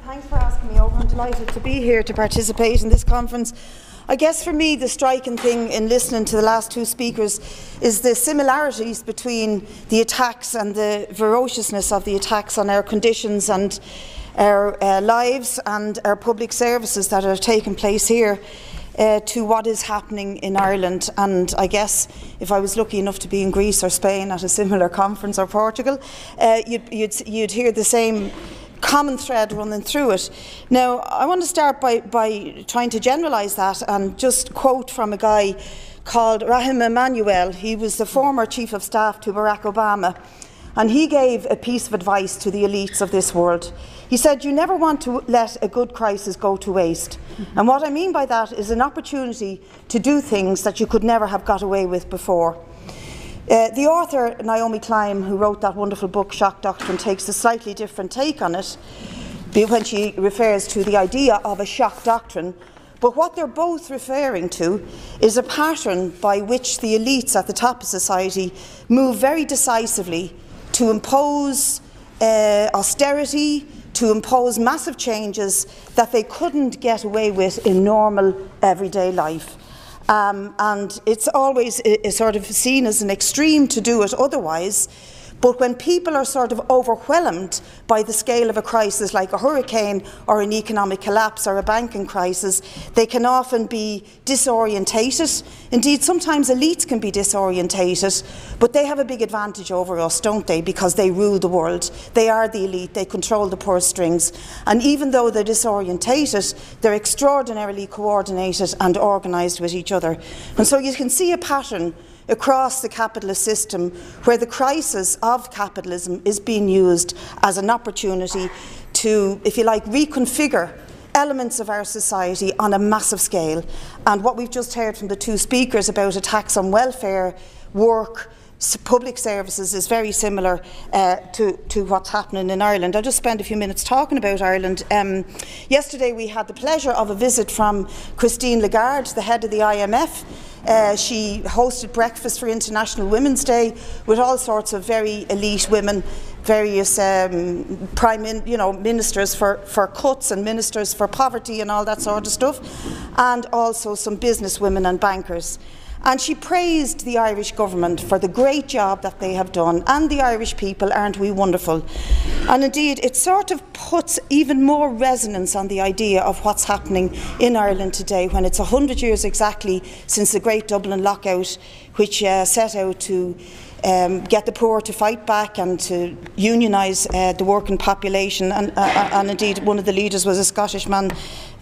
Thanks for asking me over. I'm delighted to be here to participate in this conference. I guess for me the striking thing in listening to the last two speakers is the similarities between the attacks and the ferociousness of the attacks on our conditions and our lives and our public services that are taking place here to what is happening in Ireland. And I guess if I was lucky enough to be in Greece or Spain at a similar conference, or Portugal, you'd hear the same common thread running through it. Now, I want to start by trying to generalise that and just quote from a guy called Rahm Emanuel. He was the former Chief of Staff to Barack Obama, and he gave a piece of advice to the elites of this world. He said, "You never want to let a good crisis go to waste." And what I mean by that is an opportunity to do things that you could never have got away with before. The author, Naomi Klein, who wrote that wonderful book, Shock Doctrine, takes a slightly different take on it when she refers to the idea of a shock doctrine. But what they're both referring to is a pattern by which the elites at the top of society move very decisively to impose austerity, to impose massive changes that they couldn't get away with in normal everyday life. And it's always sort of seen as an extreme to do it otherwise. But when people are sort of overwhelmed by the scale of a crisis like a hurricane or an economic collapse or a banking crisis, they can often be disorientated. Indeed, sometimes elites can be disorientated, but they have a big advantage over us, don't they? Because they rule the world. They are the elite. They control the purse strings. And even though they're disorientated, they're extraordinarily coordinated and organised with each other. And so you can see a pattern across the capitalist system where the crisis of capitalism is being used as an opportunity to, if you like, reconfigure elements of our society on a massive scale. And what we've just heard from the two speakers about attacks on welfare, work, public services is very similar to what's happening in Ireland. I'll just spend a few minutes talking about Ireland. Yesterday we had the pleasure of a visit from Christine Lagarde, the head of the IMF. She hosted breakfast for International Women's Day with all sorts of very elite women, various ministers for cuts and ministers for poverty and all that sort of stuff, and also some business women and bankers. And she praised the Irish government for the great job that they have done, and the Irish people, aren't we wonderful? And indeed, it sort of puts even more resonance on the idea of what's happening in Ireland today, when it's 100 years exactly since the Great Dublin Lockout, which set out to get the poor to fight back and to unionise the working population. And indeed, one of the leaders was a Scottish man,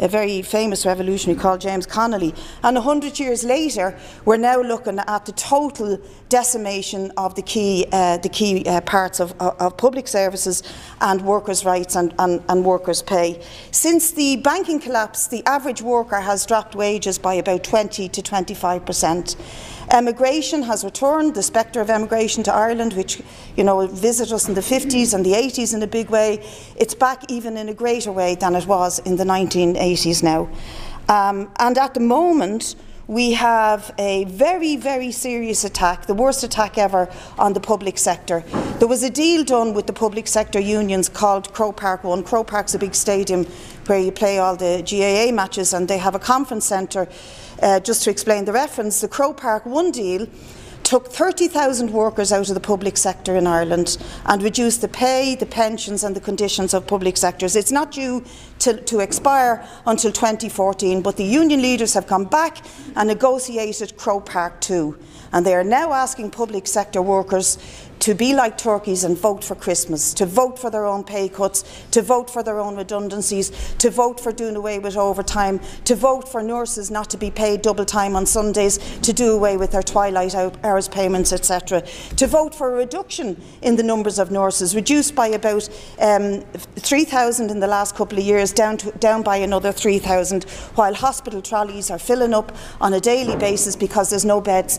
a very famous revolutionary called James Connolly. And 100 years later, we're now looking at the total decimation of the key parts of public services and workers' rights and workers' pay. Since the banking collapse, the average worker has dropped wages by about 20 to 25%. Emigration has returned, the spectre of emigration to Ireland, which visited us in the 50s and the 80s in a big way. It's back even in a greater way than it was in the 1980s now. And at the moment, we have a very, very serious attack, the worst attack ever on the public sector. There was a deal done with the public sector unions called Croke Park 1. Croke Park's a big stadium where you play all the GAA matches, and they have a conference centre. Just to explain the reference, the Croke Park 1 deal took 30,000 workers out of the public sector in Ireland and reduced the pay, the pensions and the conditions of public sectors. It's not due to expire until 2014, but the union leaders have come back and negotiated Croke Park 2, and they are now asking public sector workers to be like turkeys and vote for Christmas, to vote for their own pay cuts, to vote for their own redundancies, to vote for doing away with overtime, to vote for nurses not to be paid double time on Sundays, to do away with their twilight hours payments, etc. To vote for a reduction in the numbers of nurses, reduced by about 3,000 in the last couple of years, down by another 3,000, while hospital trolleys are filling up on a daily basis because there's no beds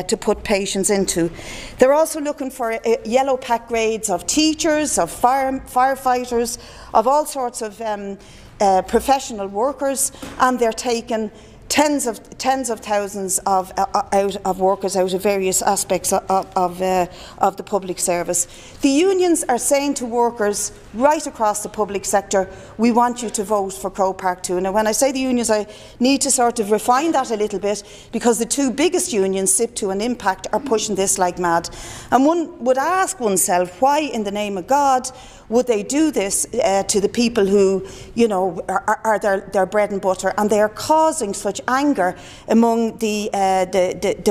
to put patients into. They're also looking for yellow pack grades of teachers, of firefighters, of all sorts of professional workers, and they're taking tens of thousands of workers out of various aspects of the public service. The unions are saying to workers right across the public sector, we want you to vote for Croke Park 2. Now, when I say the unions, I need to sort of refine that a little bit, because the two biggest unions, SIP2 and Impact, are pushing this like mad. And one would ask oneself, why in the name of God would they do this to the people who, you know, are their bread and butter, and they are causing such anger among the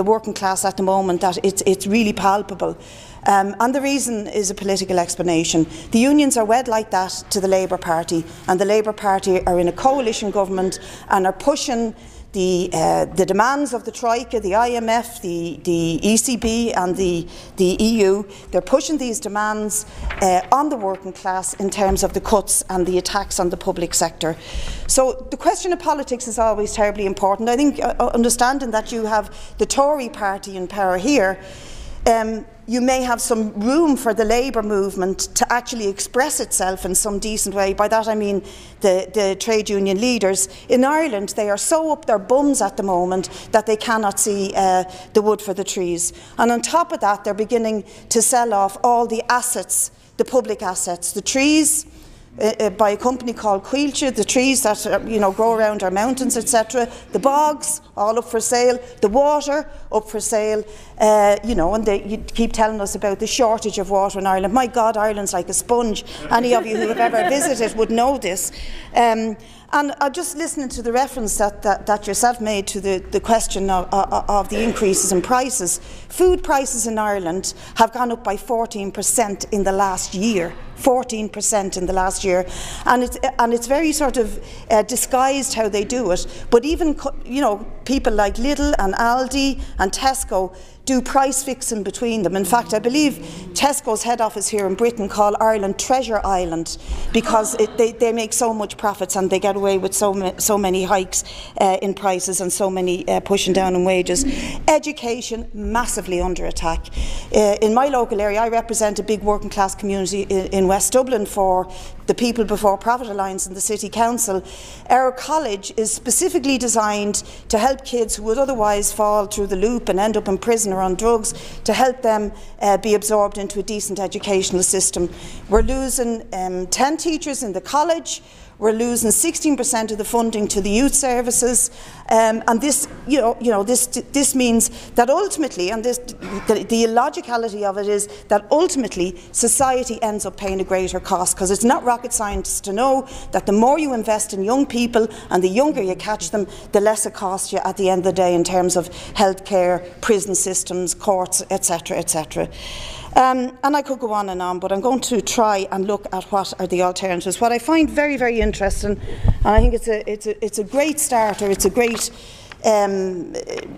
working class at the moment that it's really palpable. And the reason is a political explanation. The unions are wed like that to the Labour Party, and the Labour Party are in a coalition government and are pushing the demands of the Troika, the IMF, the ECB and the EU. They're pushing these demands on the working class in terms of the cuts and the attacks on the public sector. So the question of politics is always terribly important. I think understanding that you have the Tory party in power here, you may have some room for the Labour movement to actually express itself in some decent way. By that I mean the trade union leaders. In Ireland, they are so up their bums at the moment that they cannot see the wood for the trees. And on top of that, they're beginning to sell off all the assets, the public assets, the trees, by a company called Quilcha, the trees that grow around our mountains, etc. The bogs, all up for sale. The water, up for sale. And you keep telling us about the shortage of water in Ireland. My God, Ireland's like a sponge. Any of you who have ever visited would know this. And just listening to the reference that yourself made to the question of the increases in prices, food prices in Ireland have gone up by 14% in the last year. 14% in the last year, and it's very sort of disguised how they do it. But even people like Lidl and Aldi and Tesco do price fixing between them. In fact, I believe Tesco's head office here in Britain call Ireland Treasure Island, because they make so much profits and they get away with so many hikes in prices and so many pushing down in wages. Education massively under attack. In my local area, I represent a big working class community in West Dublin for the People Before Profit Alliance and the City Council. Our college is specifically designed to help kids who would otherwise fall through the loop and end up in prison or on drugs, to help them be absorbed into a decent educational system. We're losing 10 teachers in the college. We're losing 16% of the funding to the youth services, and this, this means that ultimately, and the illogicality of it is that ultimately society ends up paying a greater cost, because it's not rocket science to know that the more you invest in young people and the younger you catch them, the less it costs you at the end of the day in terms of healthcare, prison systems, courts, etc., etc. And I could go on and on, but I'm going to try and look at what are the alternatives. What I find very, very interesting, and I think it's a great starter, it's a great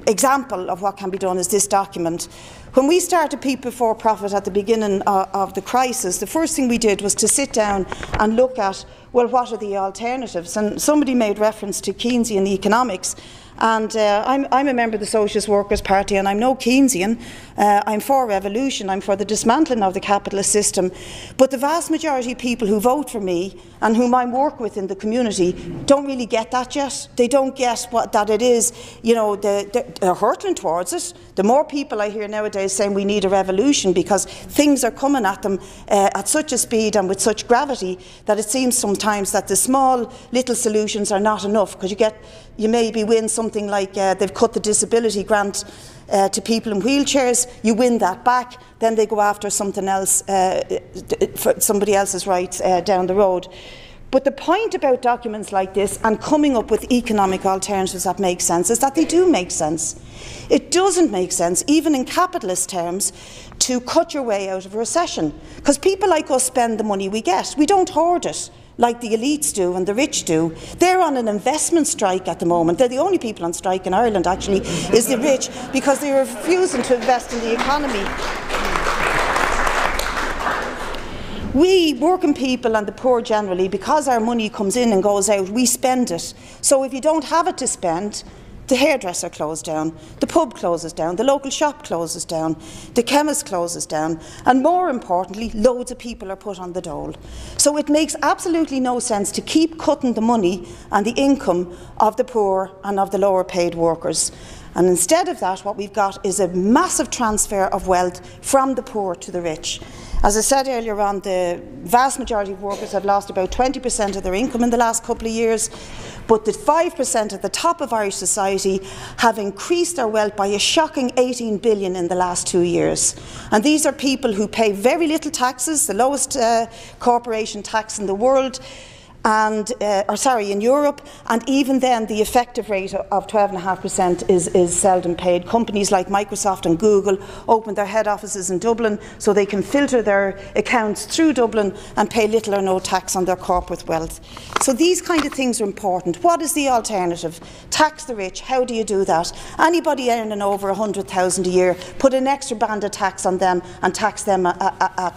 example of what can be done, is this document. When we started People Before Profit at the beginning of the crisis, the first thing we did was to sit down and look at, well, what are the alternatives? And somebody made reference to Keynesian economics. And I'm a member of the Socialist Workers' Party, and I'm no Keynesian. I'm for revolution, I'm for the dismantling of the capitalist system. But the vast majority of people who vote for me and whom I work with in the community don't really get that yet. They don't get that it is, they're hurtling towards it. The more people I hear nowadays saying we need a revolution because things are coming at them at such a speed and with such gravity that it seems sometimes that the small little solutions are not enough, because you maybe win something like they've cut the disability grant to people in wheelchairs, you win that back, then they go after something else, for somebody else's rights down the road. But the point about documents like this and coming up with economic alternatives that make sense is that they do make sense. It doesn't make sense, even in capitalist terms, to cut your way out of a recession, because people like us spend the money we get. We don't hoard it like the elites do and the rich do. They're on an investment strike at the moment. They're the only people on strike in Ireland, actually, is the rich, because they're refusing to invest in the economy. We, working people and the poor generally, because our money comes in and goes out, we spend it. So if you don't have it to spend, the hairdresser closed down, the pub closes down, the local shop closes down, the chemist closes down, and more importantly, loads of people are put on the dole. So it makes absolutely no sense to keep cutting the money and the income of the poor and of the lower paid workers. And instead of that, what we've got is a massive transfer of wealth from the poor to the rich. As I said earlier on, the vast majority of workers have lost about 20% of their income in the last couple of years, but the 5% at the top of Irish society have increased their wealth by a shocking 18 billion in the last 2 years. And these are people who pay very little taxes, the lowest corporation tax in the world, and in Europe, and even then the effective rate of 12.5% is seldom paid. Companies like Microsoft and Google open their head offices in Dublin so they can filter their accounts through Dublin and pay little or no tax on their corporate wealth. So these kind of things are important. What is the alternative? Tax the rich. How do you do that? Anybody earning over 100,000 a year, put an extra band of tax on them and tax them at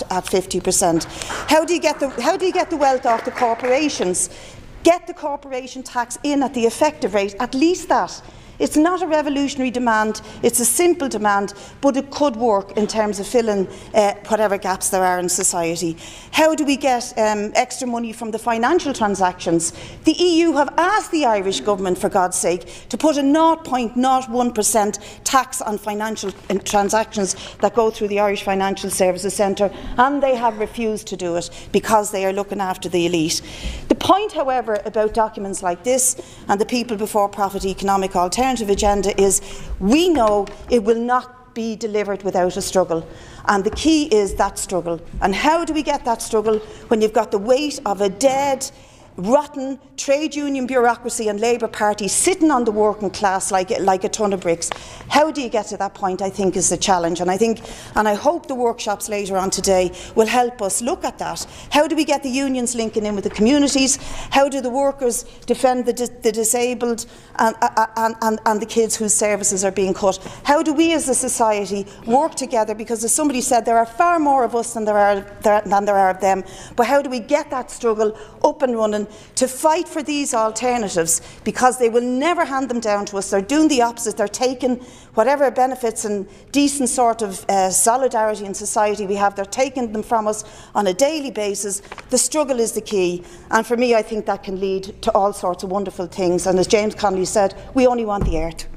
50%. How do you get the wealth off the corporations? Get the corporation tax in at the effective rate, at least that. It's not a revolutionary demand, it's a simple demand, but it could work in terms of filling whatever gaps there are in society. How do we get extra money from the financial transactions? The EU have asked the Irish government, for God's sake, to put a 0.01% tax on financial transactions that go through the Irish Financial Services Centre, and they have refused to do it because they are looking after the elite. The point, however, about documents like this and the people before profit economic alternative agenda is we know it will not be delivered without a struggle, and the key is that struggle. And how do we get that struggle when you've got the weight of a dead, rotten trade union bureaucracy and Labour Party sitting on the working class like a ton of bricks? How do you get to that point, I think, is the challenge. And I hope the workshops later on today will help us look at that. How do we get the unions linking in with the communities? How do the workers defend the disabled and the kids whose services are being cut? How do we as a society work together? Because as somebody said, there are far more of us than there are of them. But how do we get that struggle up and running to fight for these alternatives, because they will never hand them down to us. They're doing the opposite. They're taking whatever benefits and decent sort of solidarity in society we have, they're taking them from us on a daily basis. The struggle is the key, and for me I think that can lead to all sorts of wonderful things, and as James Connolly said, we only want the earth.